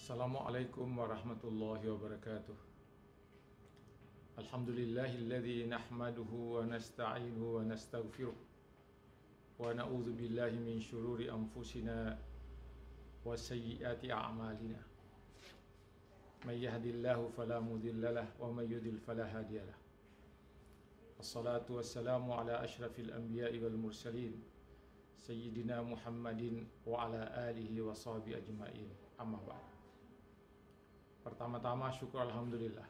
Assalamualaikum warahmatullahi wabarakatuh. Alhamdulillahilladzi nahmaduhu wa nasta'inuhu wa nastaghfiruh wa na'udzu billahi min syururi anfusina wa sayyiati a'malina. May yahdihillahu fala mudhillalah wa may yudlil fala hadiyalah. Wassalatu wassalamu ala asyrafil anbiya'i wal mursalin sayyidina Muhammadin wa ala alihi wa sahbihi ajma'in. Amma ba'd. Pertama-tama syukur alhamdulillah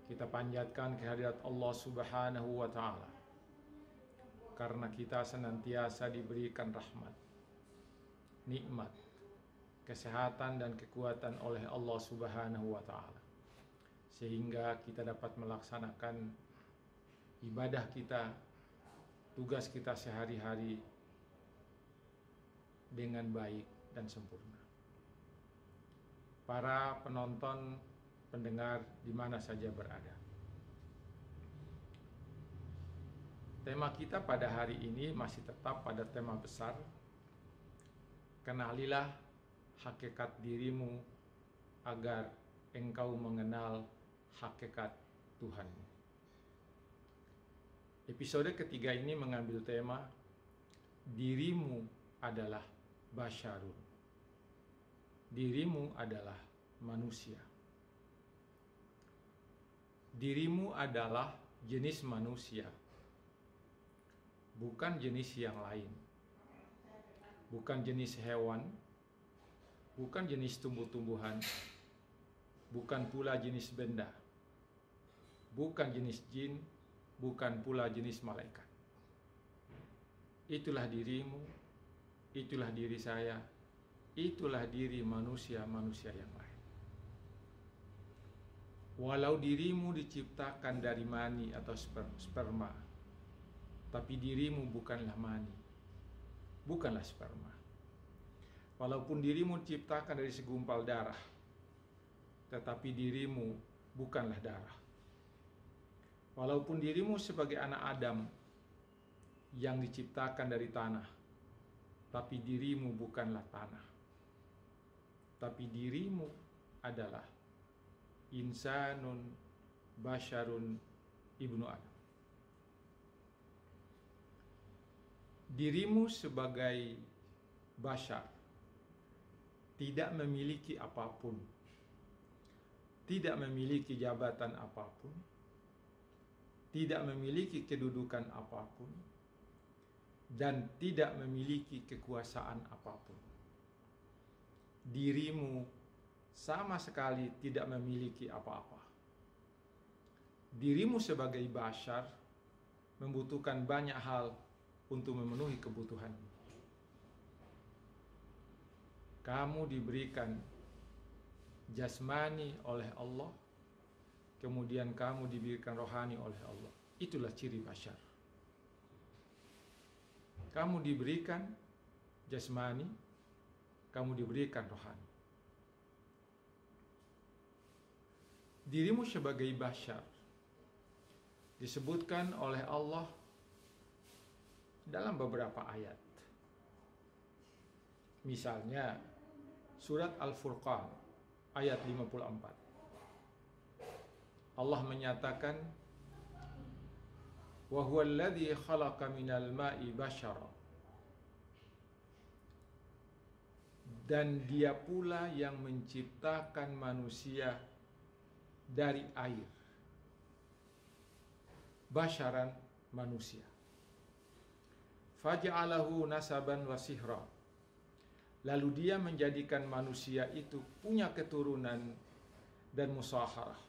kita panjatkan kehadirat Allah Subhanahu wa ta'ala, karena kita senantiasa diberikan rahmat, nikmat, kesehatan dan kekuatan oleh Allah Subhanahu wa ta'ala, sehingga kita dapat melaksanakan ibadah kita, tugas kita sehari-hari dengan baik dan sempurna. Para penonton, pendengar di mana saja berada, tema kita pada hari ini masih tetap pada tema besar, kenalilah hakikat dirimu agar engkau mengenal hakikat Tuhanmu. Episode ketiga ini mengambil tema dirimu adalah basyarun. Dirimu adalah manusia. Dirimu adalah jenis manusia, bukan jenis yang lain, bukan jenis hewan, bukan jenis tumbuh-tumbuhan, bukan pula jenis benda, bukan jenis jin, bukan pula jenis malaikat. Itulah dirimu, itulah diri saya, itulah diri manusia-manusia yang lain. Walau dirimu diciptakan dari mani atau sperma, tapi dirimu bukanlah mani, bukanlah sperma. Walaupun dirimu diciptakan dari segumpal darah, tetapi dirimu bukanlah darah. Walaupun dirimu sebagai anak Adam yang diciptakan dari tanah, tapi dirimu bukanlah tanah. Tapi dirimu adalah insanun basyarun ibnu Adam. Dirimu sebagai basyar tidak memiliki apapun, tidak memiliki jabatan apapun, tidak memiliki kedudukan apapun, dan tidak memiliki kekuasaan apapun. Dirimu sama sekali tidak memiliki apa-apa. Dirimu sebagai basyar membutuhkan banyak hal untuk memenuhi kebutuhanmu. Kamu diberikan jasmani oleh Allah, kemudian kamu diberikan rohani oleh Allah. Itulah ciri basyar. Kamu diberikan jasmani, kamu diberikan rohani. Dirimu sebagai basyar disebutkan oleh Allah dalam beberapa ayat. Misalnya surat Al-Furqan ayat 54. Allah menyatakan, wa huwal ladzi khalaqa minal ma'i basyara. Dan dia pula yang menciptakan manusia dari air. Basyaran, manusia. Faja'alahu nasaban wa sihra. Lalu dia menjadikan manusia itu punya keturunan dan musaharah.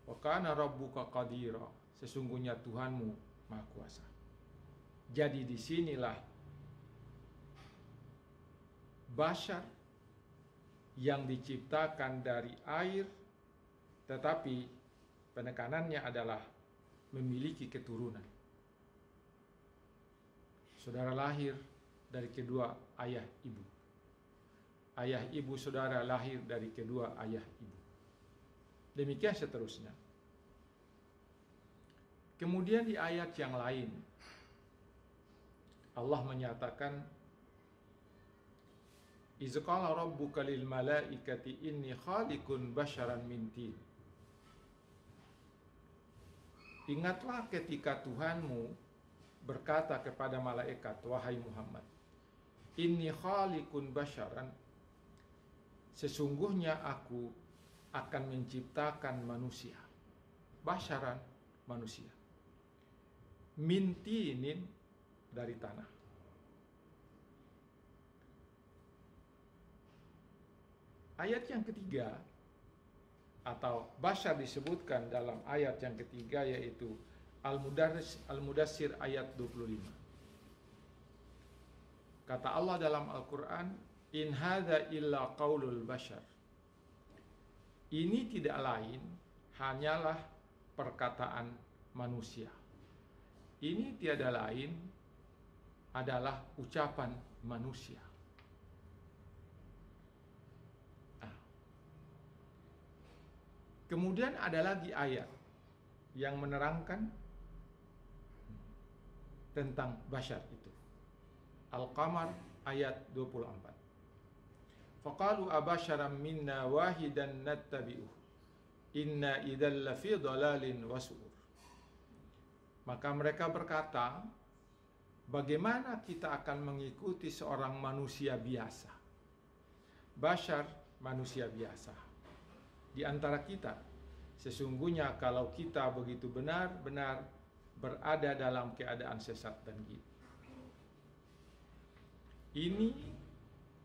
Wa kana rabbuka qadira. Sesungguhnya Tuhanmu Maha Kuasa. Jadi disinilah basyar yang diciptakan dari air, tetapi penekanannya adalah memiliki keturunan. Saudara lahir dari kedua ayah ibu. Ayah ibu saudara lahir dari kedua ayah ibu. Demikian seterusnya. Kemudian di ayat yang lain Allah menyatakan Iz qala rabbuka lil malaikati inni khaliqun basyaran min tin. Ingatlah ketika Tuhanmu berkata kepada malaikat, wahai Muhammad, inni khaliqun basyaran, sesungguhnya aku akan menciptakan manusia. Basyaran, manusia. Min tinin, dari tanah. Ayat yang ketiga, atau basyar disebutkan dalam ayat yang ketiga, yaitu Al-Mudassir ayat 25. Kata Allah dalam Al-Quran, in hadza illa qaulul basyar. Ini tidak lain hanyalah perkataan manusia. Ini tiada lain adalah ucapan manusia. Kemudian ada lagi ayat yang menerangkan tentang basyar itu. Al-Qamar ayat 24. Faqalu abasyaram minna wahidan nattabi'uh inna idzal lafi dhalalin wasu'ur. Maka mereka berkata, bagaimana kita akan mengikuti seorang manusia biasa? Basyar, manusia biasa. Di antara kita, sesungguhnya kalau kita begitu benar-benar berada dalam keadaan sesat dan gila. Ini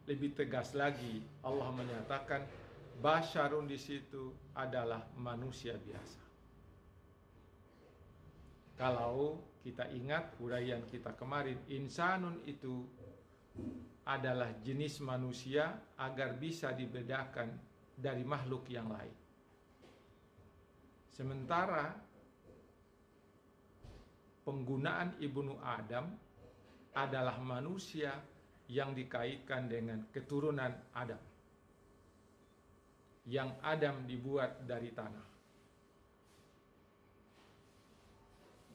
lebih tegas lagi, Allah menyatakan basyarun di situ adalah manusia biasa. Kalau kita ingat uraian kita kemarin, insanun itu adalah jenis manusia agar bisa dibedakan dari makhluk yang lain. Sementara penggunaan Ibnu Adam adalah manusia yang dikaitkan dengan keturunan Adam. Yang Adam dibuat dari tanah.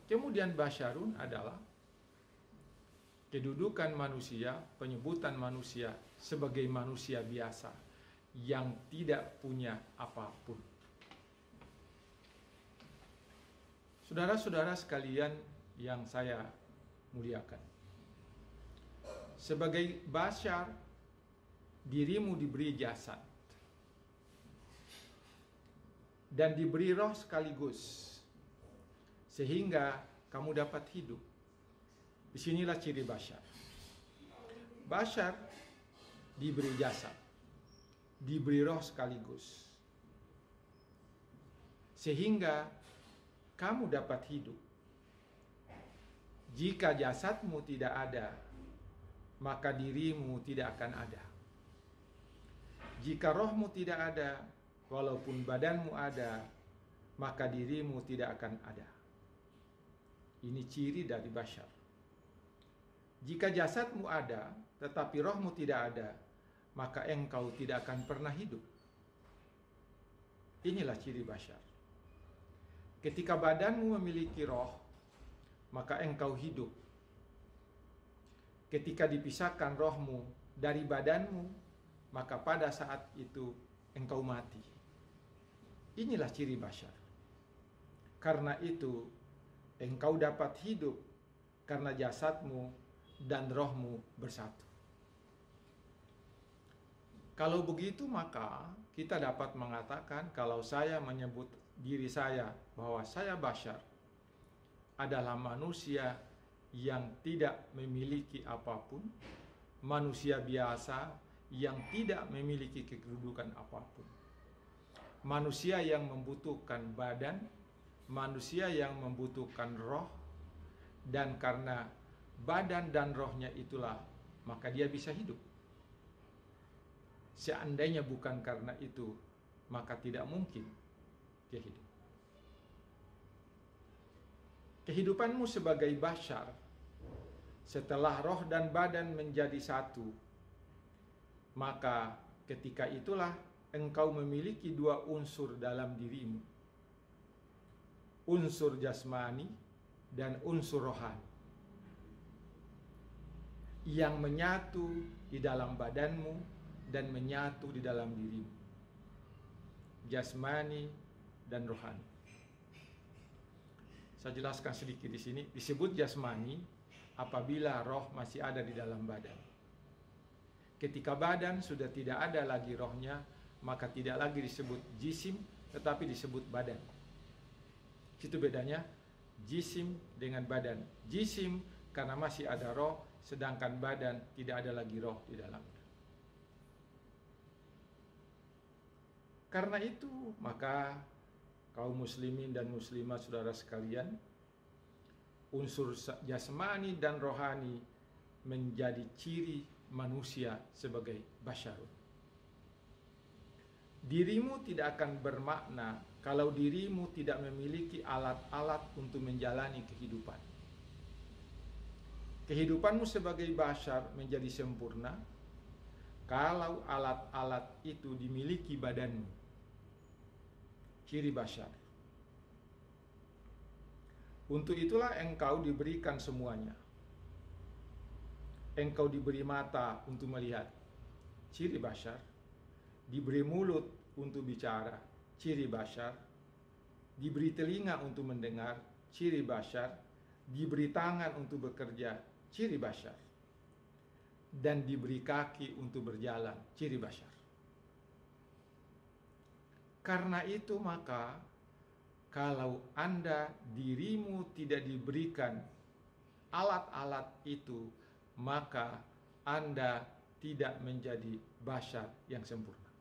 Kemudian basyarun adalah kedudukan manusia, penyebutan manusia sebagai manusia biasa yang tidak punya apapun. Saudara-saudara sekalian yang saya muliakan, sebagai basyar, dirimu diberi jasad dan diberi roh sekaligus, sehingga kamu dapat hidup. Disinilah ciri basyar. Basyar diberi jasad, diberi roh sekaligus, sehingga kamu dapat hidup. Jika jasadmu tidak ada, maka dirimu tidak akan ada. Jika rohmu tidak ada, walaupun badanmu ada, maka dirimu tidak akan ada. Ini ciri dari basyar. Jika jasadmu ada, tetapi rohmu tidak ada, maka engkau tidak akan pernah hidup. Inilah ciri basyar. Ketika badanmu memiliki roh, maka engkau hidup. Ketika dipisahkan rohmu dari badanmu, maka pada saat itu engkau mati. Inilah ciri basyar. Karena itu, engkau dapat hidup karena jasadmu dan rohmu bersatu. Kalau begitu, maka kita dapat mengatakan kalau saya menyebut diri saya bahwa saya basyar adalah manusia yang tidak memiliki apapun, manusia biasa yang tidak memiliki kedudukan apapun, manusia yang membutuhkan badan, manusia yang membutuhkan roh, dan karena badan dan rohnya itulah maka dia bisa hidup. Seandainya bukan karena itu, maka tidak mungkin dia hidup. Kehidupanmu sebagai basyar setelah roh dan badan menjadi satu, maka ketika itulah engkau memiliki dua unsur dalam dirimu, unsur jasmani dan unsur rohani, yang menyatu di dalam badanmu dan menyatu di dalam dirimu, jasmani dan rohani. Saya jelaskan sedikit di sini. Disebut jasmani apabila roh masih ada di dalam badan. Ketika badan sudah tidak ada lagi rohnya, maka tidak lagi disebut jisim, tetapi disebut badan. Itu bedanya jisim dengan badan. Jisim karena masih ada roh, sedangkan badan tidak ada lagi roh di dalamnya. Karena itu, maka kaum muslimin dan muslimat saudara sekalian, unsur jasmani dan rohani menjadi ciri manusia sebagai basyarun. Dirimu tidak akan bermakna kalau dirimu tidak memiliki alat-alat untuk menjalani kehidupan. Kehidupanmu sebagai basyar menjadi sempurna kalau alat-alat itu dimiliki badanmu. Ciri basyar. Untuk itulah engkau diberikan semuanya. Engkau diberi mata untuk melihat, ciri basyar. Diberi mulut untuk bicara, ciri basyar. Diberi telinga untuk mendengar, ciri basyar. Diberi tangan untuk bekerja, ciri basyar. Dan diberi kaki untuk berjalan, ciri basyar. Karena itu maka kalau Anda dirimu tidak diberikan alat-alat itu, maka Anda tidak menjadi basyar yang sempurna.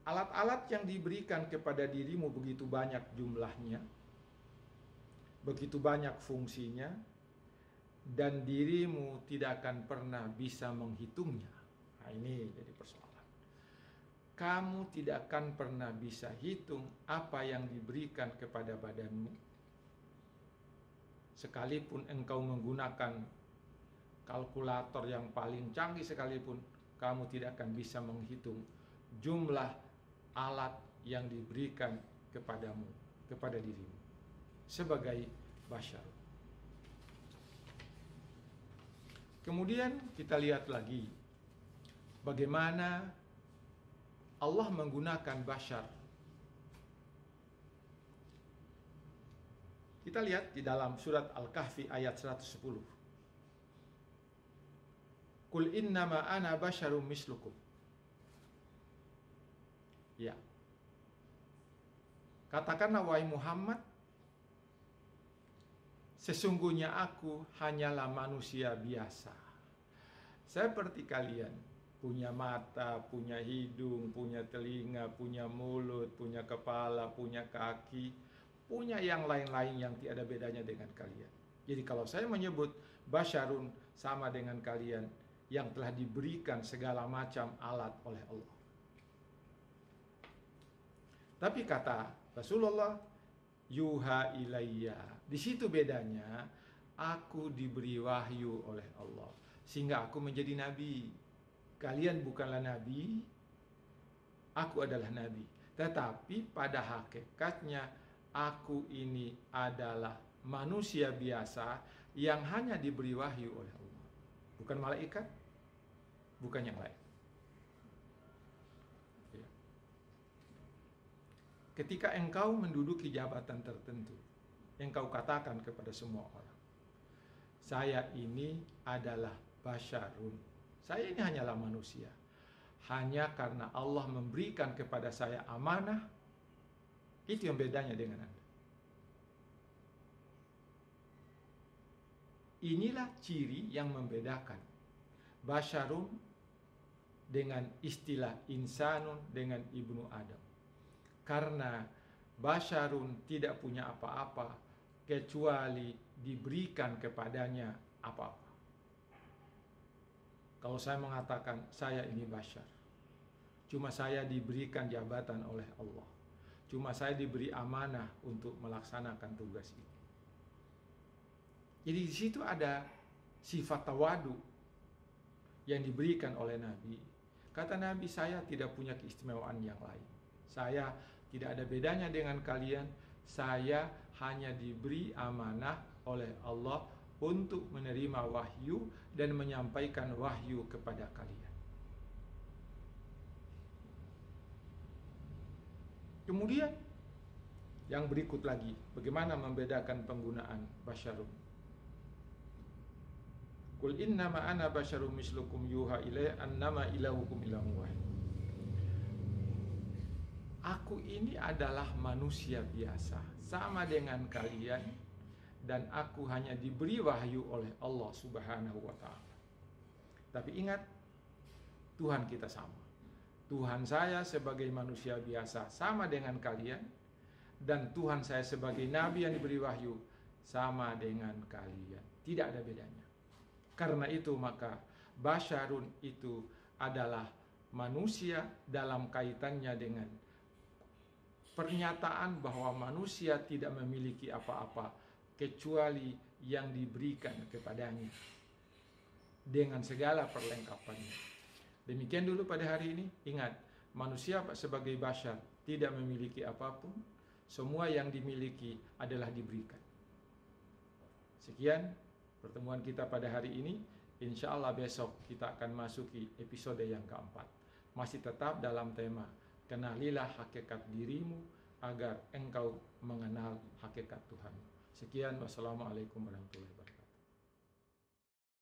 Alat-alat yang diberikan kepada dirimu begitu banyak jumlahnya, begitu banyak fungsinya, dan dirimu tidak akan pernah bisa menghitungnya. Nah, ini jadi persoalan. Kamu tidak akan pernah bisa hitung apa yang diberikan kepada badanmu. Sekalipun engkau menggunakan kalkulator yang paling canggih sekalipun, kamu tidak akan bisa menghitung jumlah alat yang diberikan kepadamu, kepada dirimu sebagai basyar. Kemudian kita lihat lagi bagaimana Allah menggunakan basyar. Kita lihat di dalam surat Al-Kahfi ayat 110. Qul innama ana basyarum mislukum. Ya. Katakanlah wahai Muhammad, sesungguhnya aku hanyalah manusia biasa. Seperti kalian. Punya mata, punya hidung, punya telinga, punya mulut, punya kepala, punya kaki, punya yang lain-lain yang tiada bedanya dengan kalian. Jadi kalau saya menyebut basyarun sama dengan kalian yang telah diberikan segala macam alat oleh Allah. Tapi kata Rasulullah, yuha ilayya. Di situ bedanya, aku diberi wahyu oleh Allah sehingga aku menjadi nabi. Kalian bukanlah nabi, aku adalah nabi. Tetapi pada hakikatnya aku ini adalah manusia biasa yang hanya diberi wahyu oleh Allah. Bukan malaikat, bukan yang lain. Ya. Ketika engkau menduduki jabatan tertentu, engkau katakan kepada semua orang, saya ini adalah basyarun. Saya ini hanyalah manusia. Hanya karena Allah memberikan kepada saya amanah, itu yang bedanya dengan Anda. Inilah ciri yang membedakan basyarun dengan istilah insanun dengan ibnu Adam. Karena basyarun tidak punya apa-apa kecuali diberikan kepadanya apa-apa. Kalau saya mengatakan saya ini basyar, cuma saya diberikan jabatan oleh Allah, cuma saya diberi amanah untuk melaksanakan tugas ini. Jadi di situ ada sifat tawadu yang diberikan oleh Nabi. Kata Nabi, saya tidak punya keistimewaan yang lain. Saya tidak ada bedanya dengan kalian. Saya hanya diberi amanah oleh Allah untuk menerima wahyu dan menyampaikan wahyu kepada kalian. Kemudian yang berikut lagi, bagaimana membedakan penggunaan basyarun. Qul innama ana basyarum mislukum yuha ilaiya annama ilahukum ilahun wahid. Aku ini adalah manusia biasa, sama dengan kalian, dan aku hanya diberi wahyu oleh Allah Subhanahu wa ta'ala. Tapi ingat, Tuhan kita sama. Tuhan saya sebagai manusia biasa sama dengan kalian, dan Tuhan saya sebagai nabi yang diberi wahyu sama dengan kalian. Tidak ada bedanya. Karena itu maka basyarun itu adalah manusia dalam kaitannya dengan pernyataan bahwa manusia tidak memiliki apa-apa kecuali yang diberikan kepadanya dengan segala perlengkapannya. Demikian dulu pada hari ini. Ingat, manusia sebagai basyar tidak memiliki apapun. Semua yang dimiliki adalah diberikan. Sekian pertemuan kita pada hari ini. Insya Allah besok kita akan masuki episode yang keempat. Masih tetap dalam tema kenalilah hakikat dirimu agar engkau mengenal hakikat Tuhan. Sekian, wassalamualaikum warahmatullahi wabarakatuh.